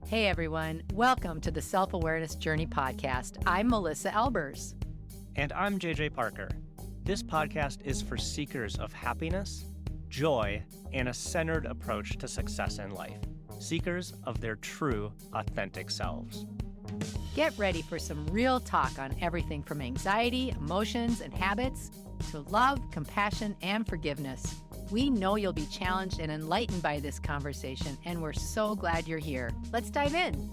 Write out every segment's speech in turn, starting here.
Hey everyone, welcome to the Self-Awareness Journey podcast. I'm Melissa Albers. And I'm JJ Parker. This podcast is for seekers of happiness, joy, and a centered approach to success in life. Seekers of their true, authentic selves. Get ready for some real talk on everything from anxiety, emotions, and habits to love, compassion, and forgiveness. We know you'll be challenged and enlightened by this conversation, and we're so glad you're here. Let's dive in.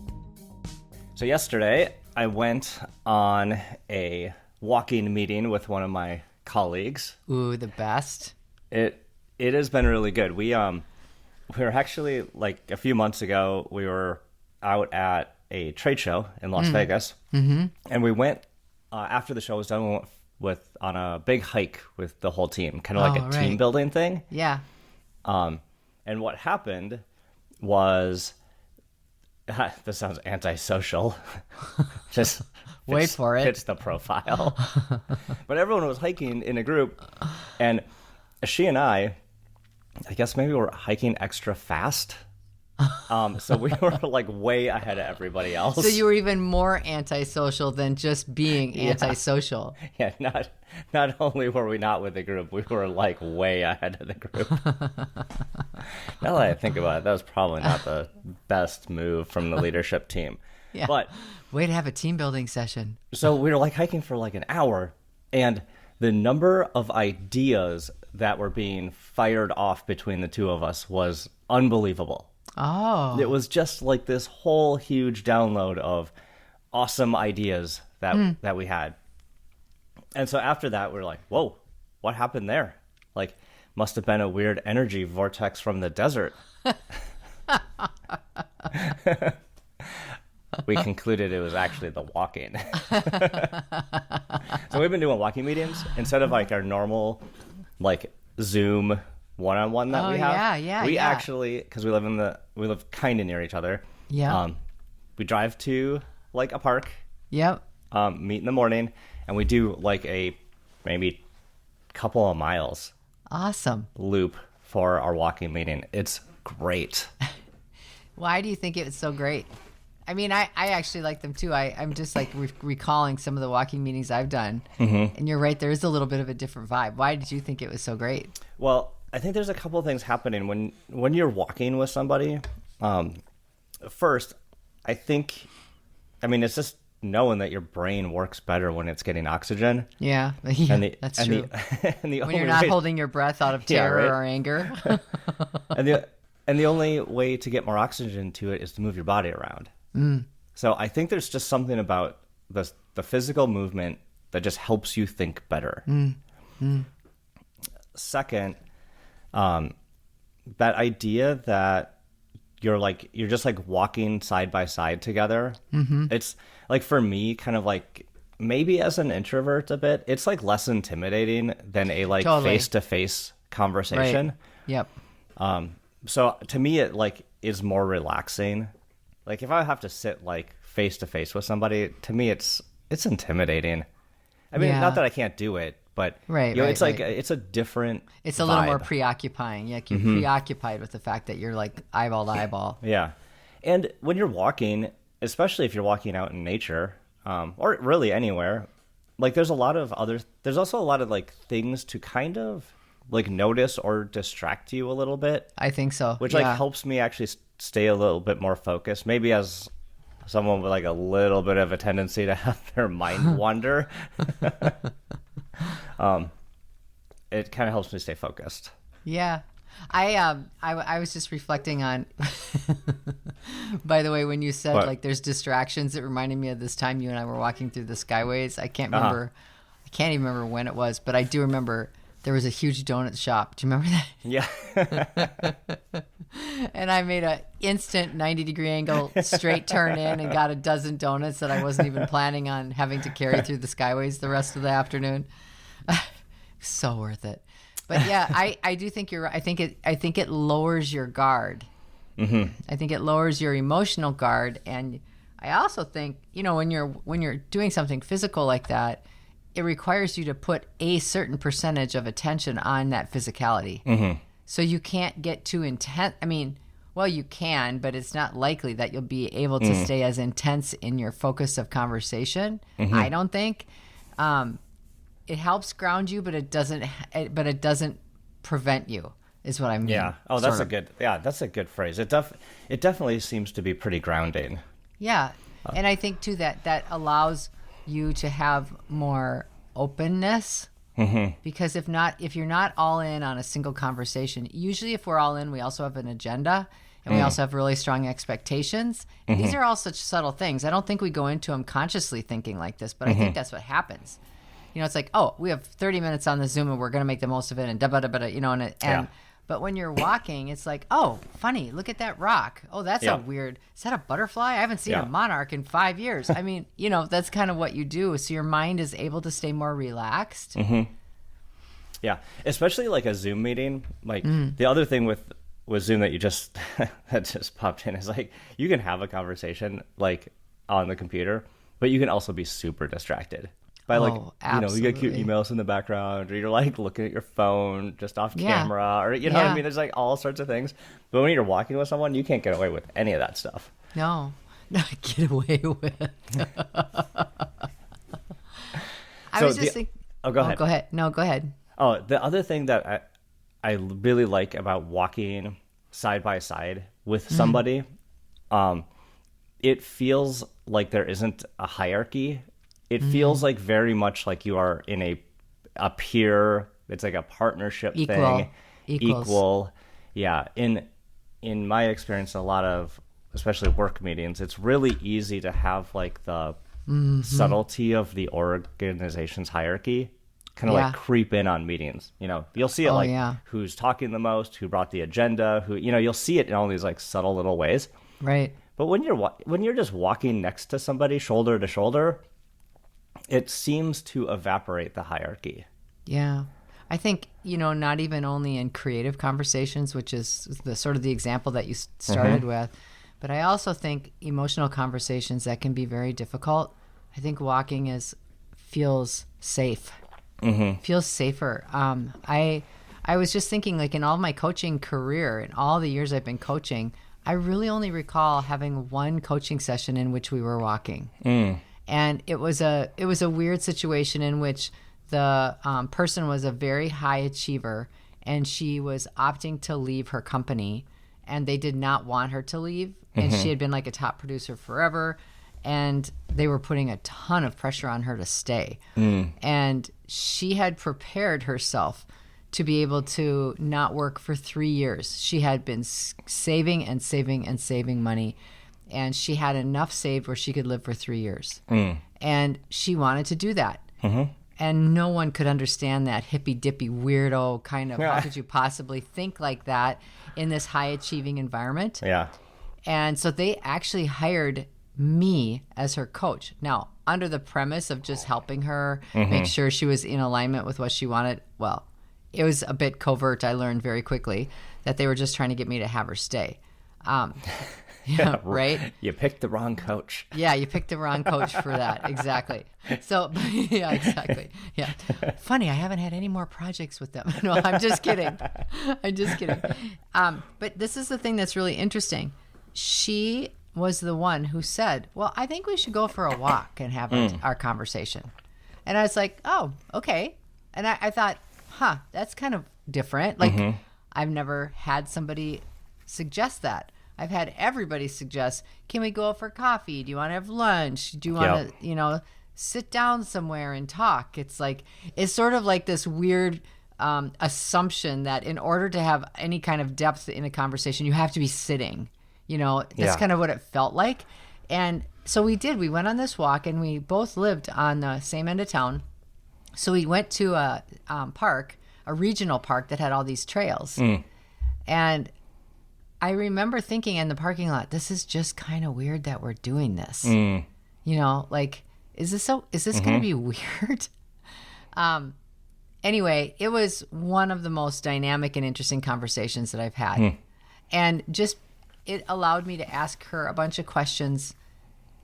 So yesterday, I went on a walking meeting with one of my colleagues. Ooh, the best. It has been really good. We were actually, like a few months ago, we were out at a trade show in Las Vegas, and we went after the show was done. We went on a big hike with the whole team, kind of like a team building thing. Yeah. And what happened was, this sounds antisocial. Just wait for it. Fits the profile. But everyone was hiking in a group, and she and I guess maybe we're hiking extra fast. So we were like way ahead of everybody else. So you were even more antisocial than just being antisocial. Yeah, not only were we not with the group, we were like way ahead of the group. Now that I think about it, that was probably not the best move from the leadership team. Yeah. But way to have a team building session. So we were like hiking for like an hour, and the number of ideas that were being fired off between the two of us was unbelievable. Oh. It was just like this whole huge download of awesome ideas that we had. And so after that, we were like, whoa, what happened there? Like, must have been a weird energy vortex from the desert. We concluded it was actually the walking. So we've been doing walking meetings instead of like our normal like Zoom one-on-one that we have. We actually, because we live kind of near each other. Yeah. We drive to like a park. Yep. Meet in the morning, and we do like a maybe couple of miles. Awesome. Loop for our walking meeting. It's great. Why do you think it was so great? I mean, I actually like them too. I'm just like recalling some of the walking meetings I've done. Mm-hmm. And you're right, there is a little bit of a different vibe. Why did you think it was so great? Well, I think there's a couple of things happening when you're walking with somebody. First, it's just knowing that your brain works better when it's getting oxygen. Yeah, that's true. When you're not holding your breath out of terror or anger. and the only way to get more oxygen to it is to move your body around. Mm. So I think there's just something about the physical movement that just helps you think better. Mm. Mm. Second, that idea that you're just like walking side by side together. Mm-hmm. It's like, for me, kind of like maybe as an introvert a bit, it's like less intimidating than a like face-to-face conversation. Right. Yep. So to me, it like is more relaxing. Like if I have to sit like face to face with somebody, to me it's intimidating. I mean, not that I can't do it, but it's like it's a different. It's a little more preoccupying. Like you're preoccupied with the fact that you're like eyeball to eyeball. Yeah, and when you're walking, especially if you're walking out in nature, or really anywhere, like there's also a lot of like things to kind of like notice or distract you a little bit. I think so. Which like helps me actually stay a little bit more focused. Maybe as someone with like a little bit of a tendency to have their mind wander. It kind of helps me stay focused. Yeah. I was just reflecting on, by the way, when you said like there's distractions, it reminded me of this time you and I were walking through the Skyways. I can't even remember when it was, but I do remember there was a huge donut shop. Do you remember that? Yeah. And I made an instant 90-degree angle straight turn in and got a dozen donuts that I wasn't even planning on having to carry through the Skyways the rest of the afternoon. So worth it. But yeah, I do think you're right. I think it lowers your guard. Mm-hmm. I think it lowers your emotional guard, and I also think, when you're doing something physical like that, it requires you to put a certain percentage of attention on that physicality. Mm-hmm. So you can't get too intense. I mean, well, you can, but it's not likely that you'll be able to stay as intense in your focus of conversation. I don't think. It helps ground you, but it doesn't prevent you, is what I mean. Yeah. Oh, that's a good phrase. It definitely seems to be pretty grounding. Yeah. And I think too that allows you to have more openness. Because if you're not all in on a single conversation, usually if we're all in, we also have an agenda and we also have really strong expectations. And these are all such subtle things. I don't think we go into them consciously thinking like this, but I think that's what happens. You know, it's like, oh, we have 30 minutes on the Zoom and we're going to make the most of it, and da-ba-da-ba-da, you know, but when you're walking, it's like, oh, funny, look at that rock. Oh, that's a weird, is that a butterfly? I haven't seen a monarch in 5 years. I mean, you know, that's kind of what you do. So your mind is able to stay more relaxed. Yeah, especially like a Zoom meeting. Like the other thing with Zoom that you just that just popped in is like you can have a conversation like on the computer, but you can also be super distracted by like you get cute emails in the background, or you're like looking at your phone just off camera, or you know what I mean. There's like all sorts of things. But when you're walking with someone, you can't get away with any of that stuff. No, get away with. I was just thinking. Oh, go ahead. Go ahead. No, go ahead. Oh, the other thing that I really like about walking side by side with somebody, it feels like there isn't a hierarchy. It feels like very much like you are in a peer. It's like a partnership thing. Equal. Yeah. In my experience, a lot of, especially work meetings, it's really easy to have like the subtlety of the organization's hierarchy kind of like creep in on meetings. You know, you'll see it who's talking the most, who brought the agenda, who, you know, you'll see it in all these like subtle little ways. Right. But when you're just walking next to somebody shoulder to shoulder, it seems to evaporate the hierarchy. Yeah. I think, you know, not even only in creative conversations, which is the sort of the example that you started with, but I also think emotional conversations that can be very difficult. I think walking feels safe. Feels safer. I was just thinking, like, in all my coaching career, in all the years I've been coaching, I really only recall having one coaching session in which we were walking. And it was a weird situation in which the person was a very high achiever, and she was opting to leave her company, and they did not want her to leave. And she had been like a top producer forever, and they were putting a ton of pressure on her to stay. And she had prepared herself to be able to not work for 3 years. She had been saving and saving and saving money, and she had enough saved where she could live for 3 years. And she wanted to do that. And no one could understand that hippy-dippy weirdo kind of, how could you possibly think like that in this high-achieving environment? Yeah. And so they actually hired me as her coach. Now, under the premise of just helping her make sure she was in alignment with what she wanted, well, it was a bit covert. I learned very quickly that they were just trying to get me to have her stay. Yeah, right? You picked the wrong coach. Yeah, you picked the wrong coach for that. Exactly. So, yeah, exactly. Yeah. Funny, I haven't had any more projects with them. No, I'm just kidding. I'm just kidding. But this is the thing that's really interesting. She was the one who said, well, I think we should go for a walk and have our conversation. And I was like, oh, okay. And I thought, that's kind of different. Like, I've never had somebody suggest that. I've had everybody suggest, can we go out for coffee? Do you want to have lunch? Do you want to, sit down somewhere and talk? It's sort of like this weird assumption that in order to have any kind of depth in a conversation, you have to be sitting. That's kind of what it felt like. And so we did. We went on this walk, and we both lived on the same end of town. So we went to a park, a regional park that had all these trails. And I remember thinking in the parking lot, this is just kind of weird that we're doing this. Is this going to be weird? Anyway, it was one of the most dynamic and interesting conversations that I've had. And just, it allowed me to ask her a bunch of questions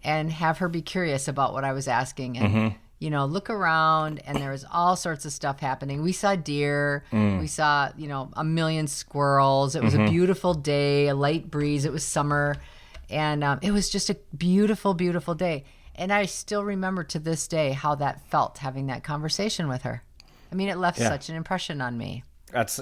and have her be curious about what I was asking. And look around, and there was all sorts of stuff happening. We saw deer. We saw, a million squirrels. It was a beautiful day, a light breeze. It was summer. And it was just a beautiful, beautiful day. And I still remember to this day how that felt, having that conversation with her. I mean, it left such an impression on me.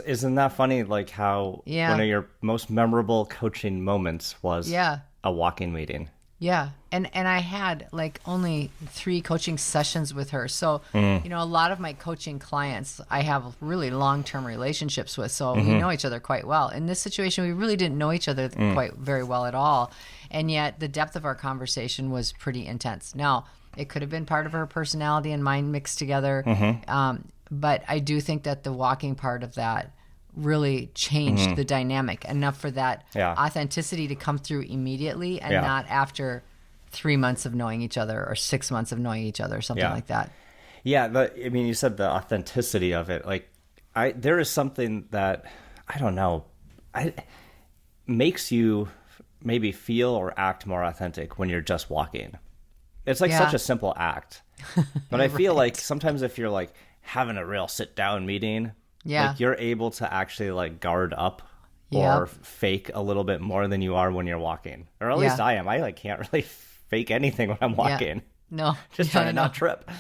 Isn't that funny? Like how one of your most memorable coaching moments was a walking meeting. Yeah. And I had like only 3 coaching sessions with her. So, a lot of my coaching clients I have really long-term relationships with. So we know each other quite well. In this situation, we really didn't know each other quite very well at all. And yet the depth of our conversation was pretty intense. Now, it could have been part of her personality and mine mixed together. But I do think that the walking part of that really changed the dynamic enough for that authenticity to come through immediately and not after 3 months of knowing each other or 6 months of knowing each other or something like that. Yeah. You said the authenticity of it. Like there is something that, I don't know, makes you maybe feel or act more authentic when you're just walking. It's like such a simple act. But I feel like sometimes if you're like having a real sit down meeting, like you're able to actually like guard up or fake a little bit more than you are when you're walking. Or at least I am. I like can't really fake anything when I'm walking. No. Just trying to not trip.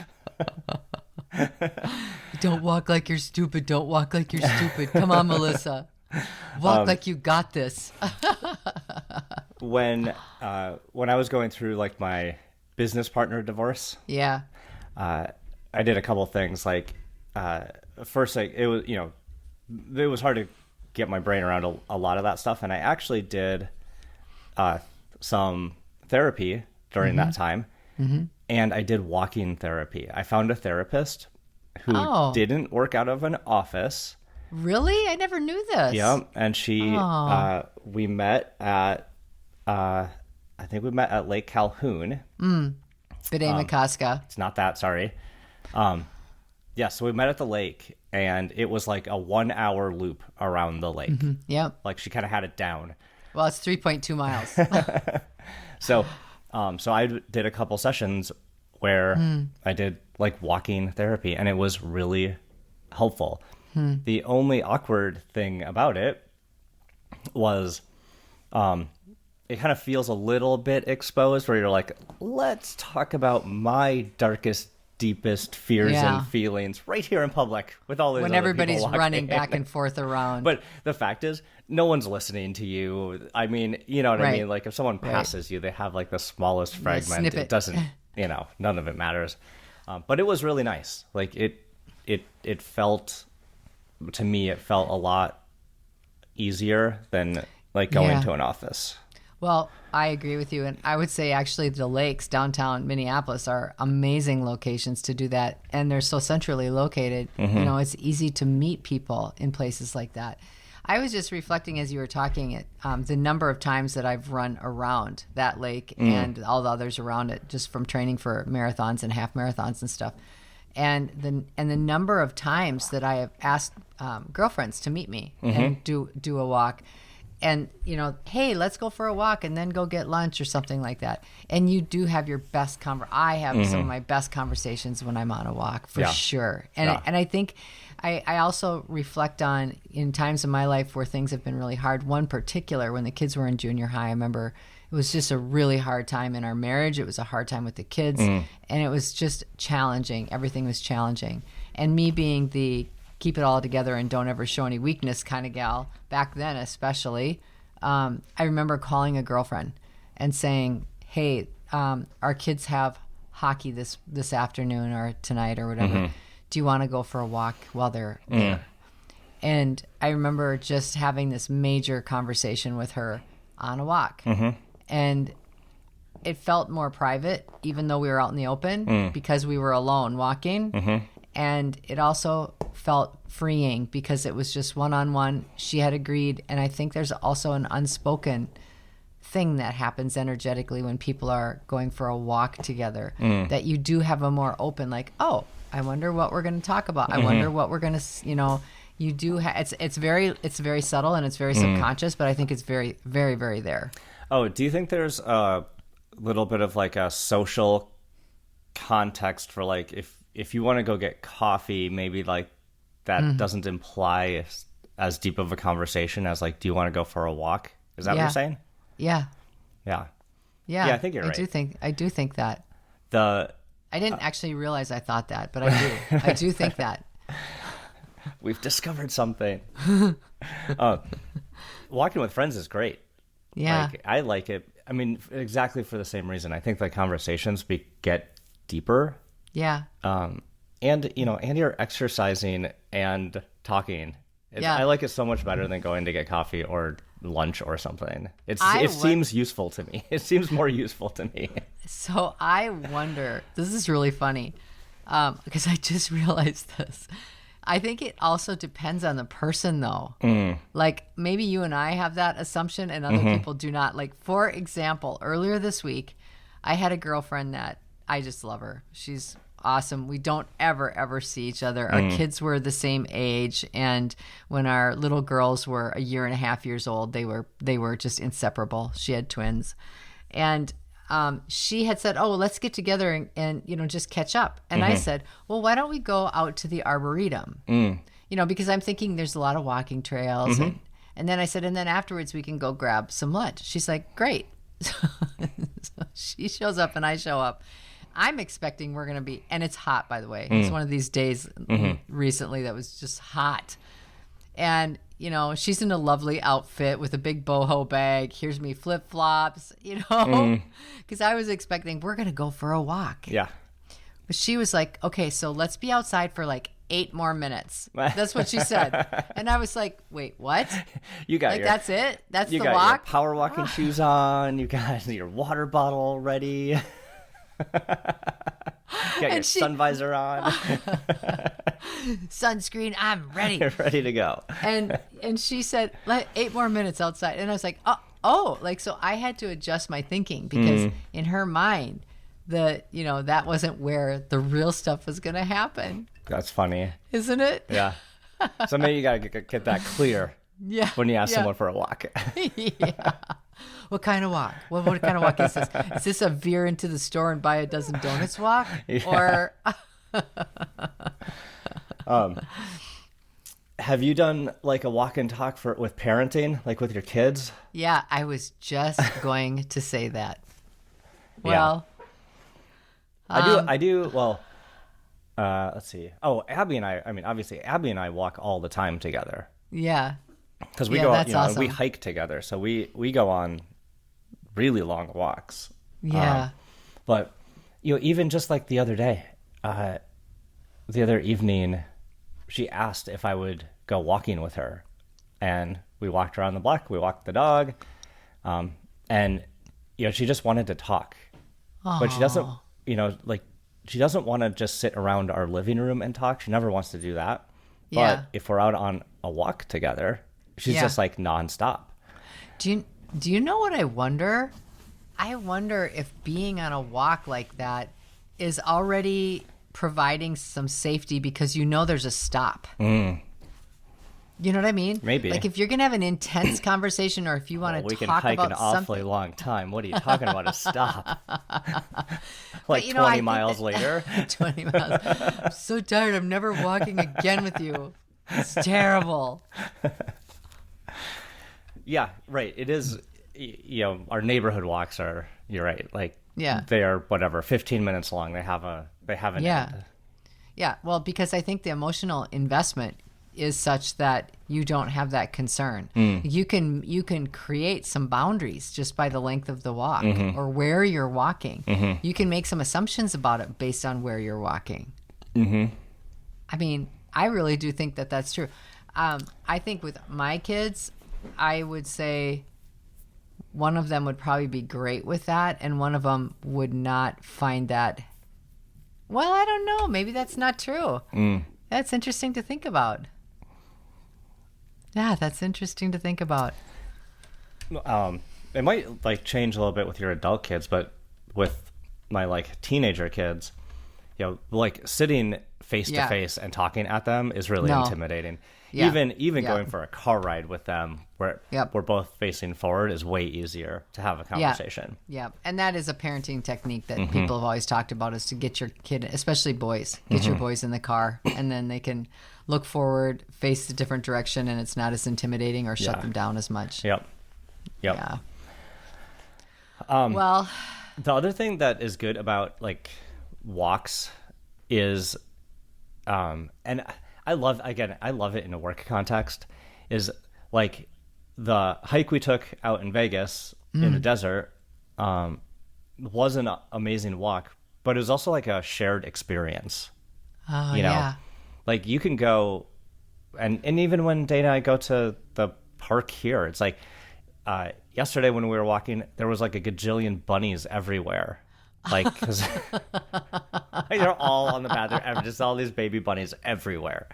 Don't walk like you're stupid. Don't walk like you're stupid. Come on, Melissa. Walk like you got this. When I was going through like my business partner divorce, I did a couple things. Like first, like it was hard to get my brain around a lot of that stuff, and I actually did some therapy during that time, and I did walking therapy. I found a therapist who didn't work out of an office. Really? I never knew this. Yeah, and we met at I think we met at Lake Calhoun. Bidemakaska. It's not that, sorry. So we met at the lake, and it was like a 1-hour loop around the lake. Yep. Like she kind of had it down. Well, it's 3.2 miles. So I did a couple sessions where I did like walking therapy, and it was really helpful. The only awkward thing about it was it kind of feels a little bit exposed, where you're like, let's talk about my darkest, deepest fears and feelings right here in public with all these when other everybody's people running back and forth around. But the fact is, no one's listening to you. I mean, you know what I mean? Like if someone passes you, they have like the smallest fragment. Snippet. It doesn't, none of it matters. But it was really nice. Like it felt, to me, it felt a lot easier than like going to an office. Well, I agree with you. And I would say actually the lakes downtown Minneapolis are amazing locations to do that. And they're so centrally located. It's easy to meet people in places like that. I was just reflecting as you were talking the number of times that I've run around that lake and all the others around it, just from training for marathons and half marathons and stuff. And the number of times that I have asked girlfriends to meet me and do a walk. And, hey, let's go for a walk and then go get lunch or something like that. And you do have your best I have some of my best conversations when I'm on a walk, for sure. And I think I also reflect on in times in my life where things have been really hard. One particular, when the kids were in junior high, I remember it was just a really hard time in our marriage. It was a hard time with the kids. And it was just challenging. Everything was challenging. And me being the keep it all together and don't ever show any weakness kind of gal, back then especially, I remember calling a girlfriend and saying, hey, our kids have hockey this afternoon or tonight or whatever. Do you want to go for a walk while they're there? And I remember just having this major conversation with her on a walk. And it felt more private, even though we were out in the open, because we were alone walking. And it also felt freeing because it was just one-on-one. She had agreed. And I think there's also an unspoken thing that happens energetically when people are going for a walk together, that you do have a more open, like, oh, I wonder what we're going to talk about. I wonder what we're going to, you do it's very subtle and it's very subconscious, but I think it's very, very, very there. Oh, do you think there's a little bit of like a social context for like if you want to go get coffee, maybe like that doesn't imply as deep of a conversation as like, do you want to go for a walk? Is that what you're saying? Yeah. Yeah. Yeah. Yeah, I think you're right. I do think that. I didn't actually realize I thought that, but I do. I do think that. We've discovered something. Walking with friends is great. Yeah. Like, I like it. I mean, exactly for the same reason. I think the conversations get deeper. Yeah. And you're exercising and talking. I like it so much better than going to get coffee or lunch or something. It seems useful to me. It seems more useful to me. So I wonder, this is really funny, because I just realized this. I think it also depends on the person, though. Like, maybe you and I have that assumption and other people do not. Like, for example, earlier this week, I had a girlfriend that I just love her. She's awesome. We don't ever see each other. Our kids were the same age, and when our little girls were 1.5 years old, they were just inseparable. She had twins, and she had said, "Oh, let's get together and just catch up." And I said, "Well, why don't we go out to the Arboretum?" Because I'm thinking there's a lot of walking trails, and then I said, and then afterwards we can go grab some lunch. She's like, "Great." So she shows up and I show up. I'm expecting we're going to be, and it's hot, by the way. It's one of these days recently that was just hot. And, she's in a lovely outfit with a big boho bag. Here's me flip-flops, because I was expecting we're going to go for a walk. Yeah. But she was like, okay, so let's be outside for like 8 more minutes. That's what she said. And I was like, wait, what? You got that's it? That's the walk? You got your power walking shoes on. You got your water bottle ready. Got your sun visor on. Sunscreen, I'm ready. You're ready to go. And she said, 8 more minutes outside. And I was like, oh, so I had to adjust my thinking because in her mind, that wasn't where the real stuff was going to happen. That's funny. Isn't it? Yeah. So maybe you got to get that clear. Yeah. When you ask someone for a walk. Yeah. What kind of walk? What kind of walk is this? Is this a veer into the store and buy a dozen donuts walk? Yeah. Or have you done like a walk and talk with parenting, like with your kids? Yeah, I was just going to say that. Well, I do. Well, let's see. Oh, Abby and I mean, obviously Abby and I walk all the time together. Yeah. Because we go, awesome. We hike together. So we go on really long walks. Yeah. But, even just like the other day, the other evening, she asked if I would go walking with her. And we walked around the block. We walked the dog. And, she just wanted to talk. Aww. But she doesn't, she doesn't want to just sit around our living room and talk. She never wants to do that. Yeah. But if we're out on a walk together, she's just like nonstop. Do you know what I wonder? I wonder if being on a walk like that is already providing some safety because there's a stop. You know what I mean? Maybe. Like if you're going to have an intense conversation or if you want to talk about something. We can hike an awfully long time. What are you talking about, a stop? Like 20 miles later? 20 miles. I'm so tired. I'm never walking again with you. It's terrible. Yeah, right. It is, our neighborhood walks are, you're right. Like, they are 15 minutes long. They have an end. Yeah. Well, because I think the emotional investment is such that you don't have that concern. You can create some boundaries just by the length of the walk or where you're walking. You can make some assumptions about it based on where you're walking. I mean, I really do think that that's true. I think with my kids, I would say one of them would probably be great with that, and one of them would not find that. Well, I don't know. Maybe that's not true. That's interesting to think about. Yeah, that's interesting to think about. It might change a little bit with your adult kids, but with my teenager kids, like sitting face to face and talking at them is really intimidating. Yeah. Even going for a car ride with them where we're both facing forward is way easier to have a conversation. Yeah. And that is a parenting technique that people have always talked about, is to get your kid, especially boys, get your boys in the car, and then they can look forward, face a different direction, and it's not as intimidating or shut them down as much. Yep. Yeah. Well, the other thing that is good about like walks is, and I love it in a work context, is like the hike we took out in Vegas in the desert was an amazing walk, but it was also like a shared experience. Oh, yeah. Like you can go, and even when Dana and I go to the park here, it's like yesterday when we were walking, there was like a gajillion bunnies everywhere. Like, because they're all on the path. There just all these baby bunnies everywhere.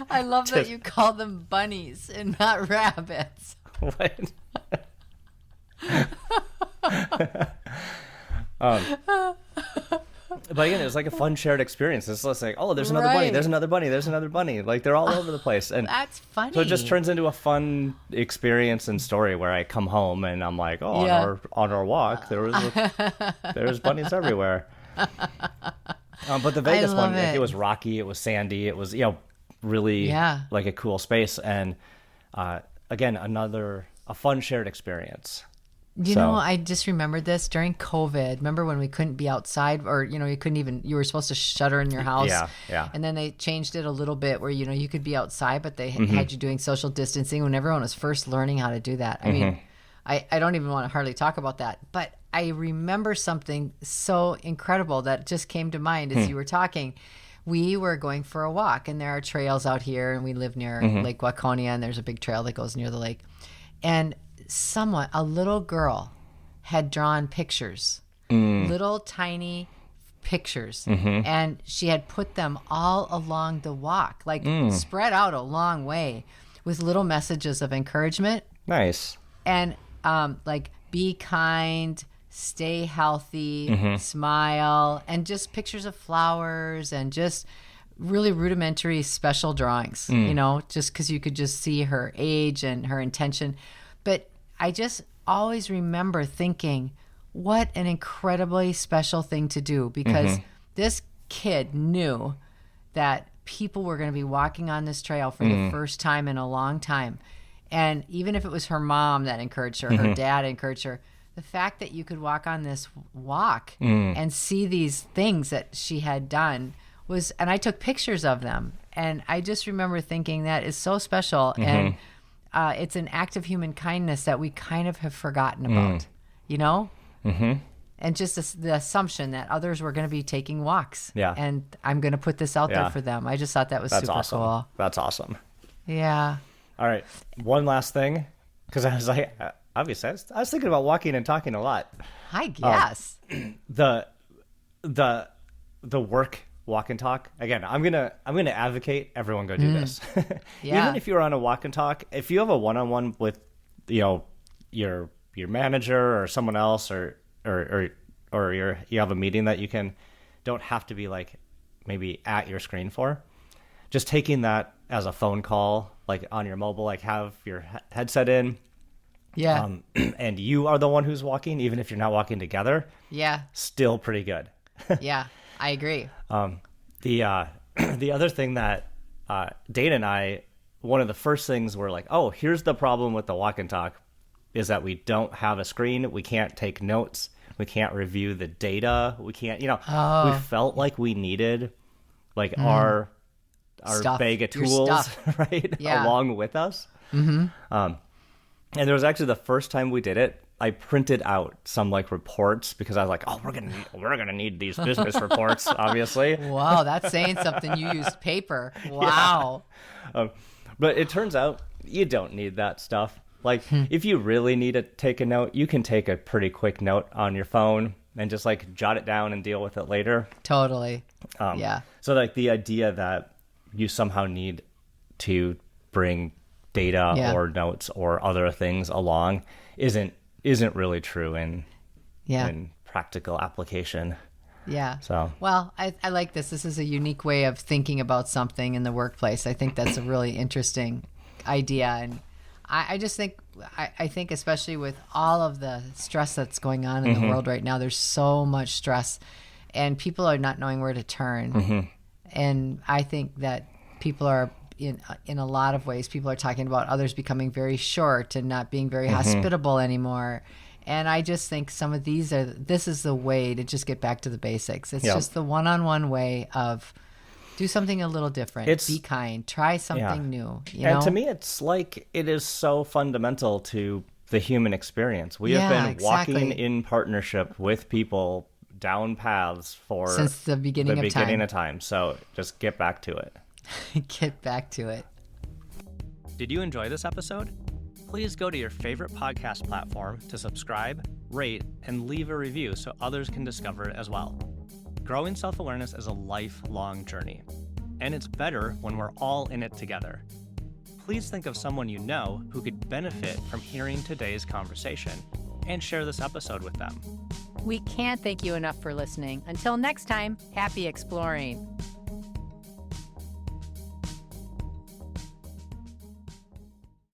I love that you call them bunnies and not rabbits. What? But again, it was like a fun shared experience. It's just like, oh, there's another bunny, there's another bunny, there's another bunny. Like they're all over the place, and that's funny. So it just turns into a fun experience and story where I come home and I'm like, oh, on our walk there's bunnies everywhere. But the Vegas one, it was rocky, it was sandy, it was really like a cool space, and again a fun shared experience. You know, I just remembered this during COVID. Remember when we couldn't be outside, or, you were supposed to shutter in your house. Yeah. And then they changed it a little bit where, you could be outside, but they had you doing social distancing when everyone was first learning how to do that. I mean, I don't even want to hardly talk about that, but I remember something so incredible that just came to mind as you were talking. We were going for a walk, and there are trails out here, and we live near Lake Waconia, and there's a big trail that goes near the lake. And a little girl had drawn pictures, little tiny pictures, and she had put them all along the walk, like spread out a long way, with little messages of encouragement. Nice. And like, be kind, stay healthy, smile, and just pictures of flowers, and just really rudimentary special drawings, just because you could just see her age and her intention. But I just always remember thinking, what an incredibly special thing to do, because this kid knew that people were going to be walking on this trail for the first time in a long time. And even if it was her mom that encouraged her, her dad encouraged her, the fact that you could walk on this walk and see these things that she had done and I took pictures of them. And I just remember thinking, that is so special. And it's an act of human kindness that we kind of have forgotten about, and just the assumption that others were going to be taking walks. Yeah. And I'm going to put this out there for them. I just thought that was super cool. That's awesome. Yeah. All right. One last thing, because I was like, obviously, I was thinking about walking and talking a lot. I guess. The work walk and talk, again, I'm gonna advocate everyone go do this. Even if you're on a walk and talk, if you have a one-on-one with your manager or someone else, or you have a meeting that you don't have to be like maybe at your screen for, just taking that as a phone call, like on your mobile, like have your headset in, and you are the one who's walking, even if you're not walking together, still pretty good. I agree. The other thing that Dana and I, one of the first things we're like, oh, here's the problem with the walk and talk, is that we don't have a screen. We can't take notes. We can't review the data. We can't, we felt like we needed like our stuff, bag of tools, right, along with us. And there was actually the first time we did it, I printed out some like reports, because I was like, oh, we're gonna need these business reports, obviously. Wow, that's saying something. You used paper. Wow. But it turns out you don't need that stuff. Like, if you really need to take a note, you can take a pretty quick note on your phone and just like jot it down and deal with it later. Totally. So like the idea that you somehow need to bring data or notes or other things along isn't really true in practical application. Yeah. So, well, I like this. This is a unique way of thinking about something in the workplace. I think that's a really interesting idea. And I just think, I think especially with all of the stress that's going on in the world right now, there's so much stress and people are not knowing where to turn. And I think that people are, in a lot of ways, people are talking about others becoming very short and not being very hospitable anymore. And I just think some of this is the way to just get back to the basics. It's just the one-on-one way of do something a little different, be kind, try something new. You know? To me, it's like it is so fundamental to the human experience. We have been walking in partnership with people down paths since the beginning of time. So just get back to it. Get back to it. Did you enjoy this episode? Please go to your favorite podcast platform to subscribe, rate, and leave a review so others can discover it as well. Growing self-awareness is a lifelong journey, and it's better when we're all in it together. Please think of someone you know who could benefit from hearing today's conversation and share this episode with them. We can't thank you enough for listening. Until next time, happy exploring.